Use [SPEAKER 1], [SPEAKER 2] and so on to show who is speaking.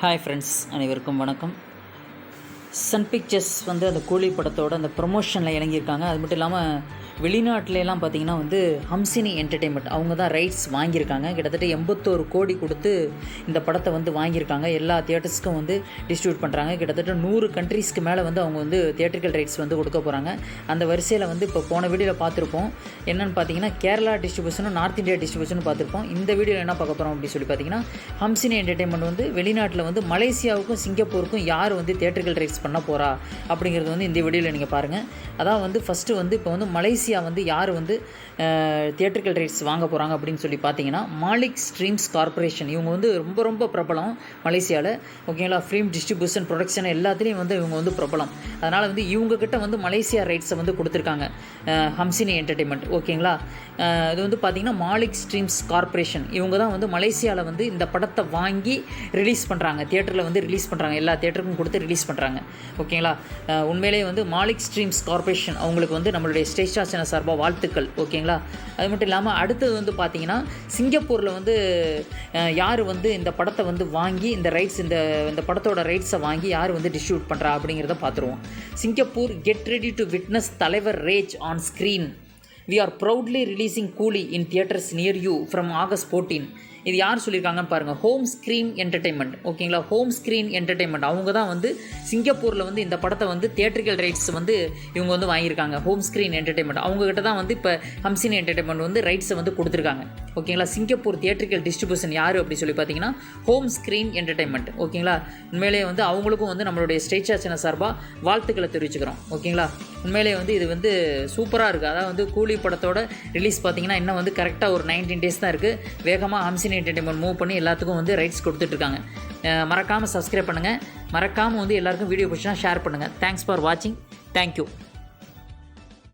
[SPEAKER 1] Hi friends, அனைவருக்கும் வணக்கம். Sun pictures வந்து அந்த கூலி படத்தோட அந்த ப்ரொமோஷனில் இறங்கியிருக்காங்க. அது மட்டும் இல்லாமல் வெளிநாட்டிலலாம் பார்த்திங்கன்னா வந்து ஹம்சினி என்டர்டெயின்மெண்ட் அவங்க தான் ரைட்ஸ் வாங்கியிருக்காங்க. கிட்டத்தட்ட 81 கோடி கொடுத்து இந்த படத்தை வந்து வாங்கியிருக்காங்க. எல்லா தியேட்டர்ஸ்க்கும் வந்து டிஸ்ட்ரிபியூட் பண்ணுறாங்க. கிட்டத்தட்ட 100 கண்ட்ரீஸ்க்கு மேலே வந்து அவங்க வந்து தியேட்டர்கள் ரைட்ஸ் வந்து கொடுக்க போகிறாங்க. அந்த வரிசையில் வந்து இப்போ போன வீடியோவில் பார்த்துருப்போம். என்னென்னு பார்த்தீங்கன்னா கேரளா டிஸ்ட்ரிபியூஷனும் நார்த் இந்தியா டிஸ்ட்ரிபியூஷனும் பார்த்துருப்போம். இந்த வீடியோவில் என்ன பார்க்க போகிறோம் அப்படின்னு சொல்லி பார்த்தீங்கன்னா ஹம்சினி என்டர்டெயின்மெண்ட் வந்து வெளிநாட்டில் வந்து மலேசியாவுக்கும் சிங்கப்பூருக்கும் யார் வந்து தியேட்டர்கள் ரைட்ஸ் பண்ண போகிறா அப்படிங்கிறது வந்து இந்த வீடியோவில் நீங்கள் பாருங்கள். அதான் வந்து ஃபஸ்ட்டு வந்து இப்போ வந்து மலேசியா வந்து யார் வந்து தியேட்டர்கள் ரைட்ஸ் வாங்க போகிறாங்க அப்படின்னு சொல்லி பார்த்தீங்கன்னா மாலிக் ஸ்ட்ரீம்ஸ் கார்பரேஷன். இவங்க வந்து ரொம்ப ரொம்ப பிரபலம் மலேசியாவில். ஓகேங்களா, ஃபிலிம் டிஸ்ட்ரிபியூஷன் ப்ரொடக்ஷன் எல்லாத்துலேயும் வந்து இவங்க வந்து பிரபலம். அதனால் வந்து இவங்கக்கிட்ட வந்து மலேசியா ரைட்ஸை வந்து கொடுத்துருக்காங்க ஹம்சினி என்டர்டெயின்மெண்ட். ஓகேங்களா, இது வந்து பார்த்திங்கன்னா மாலிக் ஸ்ட்ரீம்ஸ் கார்பரேஷன் இவங்க தான் வந்து மலேசியாவில் வந்து இந்த படத்தை வாங்கி ரிலீஸ் பண்ணுறாங்க. தியேட்டரில் வந்து ரிலீஸ் பண்ணுறாங்க, எல்லா தியேட்டருக்கும் கொடுத்து ரிலீஸ் பண்ணுறாங்க. ஓகேங்களா, உண்மையிலேயே வந்து மாலிக் ஸ்ட்ரீம்ஸ் கார்பரேஷன் அவங்களுக்கு வந்து நம்மளுடைய ஸ்டேஜ் சேனல் சார்பாக வாழ்த்துக்கள். ஓகேங்களா, அது மட்டும் இல்லாமல் அடுத்தது வந்து பார்த்திங்கன்னா சிங்கப்பூரில் வந்து யார் வந்து இந்த படத்தை வந்து வாங்கி இந்த ரைட்ஸ் இந்த படத்தோட ரைட்ஸை வாங்கி யார் வந்து டிஸ்ட்ரிபியூட் பண்ணுறா அப்படிங்கிறத பார்த்துருவோம். Singapore get ready to witness Thalaivar rage on screen. We are proudly releasing Coolie in theatres near you from August 14. இது யார் சொல்லியிருக்காங்கன்னு பாருங்கள், ஹோம் ஸ்க்ரீன் என்டர்டெயின்மெண்ட். ஓகேங்களா, ஹோம் ஸ்க்ரீன் என்டர்டெயின்மெண்ட் அவங்க தான் வந்து சிங்கப்பூரில் வந்து இந்த படத்தை வந்து தியேட்டரிக்கல் ரைட்ஸ் வந்து இவங்க வந்து வாங்கியிருக்காங்க. ஹோம் ஸ்க்ரீன் என்டர்டெயின்மெண்ட் அவங்ககிட்ட தான் வந்து இப்போ ஹம்சினி என்டர்டெயின்மெண்ட் வந்து ரைட்ஸை வந்து கொடுத்துருக்காங்க. ஓகேங்களா, சிங்கப்பூர் தியேட்டரிக்கல் டிஸ்ட்ரிபியூஷன் யார் அப்படி சொல்லி பார்த்தீங்கன்னா ஹோம் ஸ்க்ரீன் என்டர்டெயின்மெண்ட். ஓகேங்களா, உண்மையிலேயே வந்து அவங்களுக்கும் வந்து நம்மளுடைய ஸ்டேஜ் சேனல் சார்பாக வாழ்த்துக்களை தெரிவிச்சுக்கிறோம். ஓகேங்களா, உண்மையிலேயே வந்து இது வந்து சூப்பராக இருக்குது. அதாவது வந்து கூலி படத்தோட ரிலீஸ் பார்த்தீங்கன்னா இன்னும் வந்து கரெக்டாக ஒரு 19 days தான் இருக்குது. வேகமாக ஹம்சினி என்டர்டெயின்மெண்ட் மூவ் பண்ணி எல்லாத்துக்கும் வந்து ரைட்ஸ் கொடுத்துட்ருக்காங்க. மறக்காமல் சப்ஸ்கிரைப் பண்ணுங்கள். மறக்காமல் வந்து எல்லாருக்கும் வீடியோ பிடிச்சினா ஷேர் பண்ணுங்கள். தேங்க்ஸ் ஃபார் வாட்சிங். தேங்க்யூ.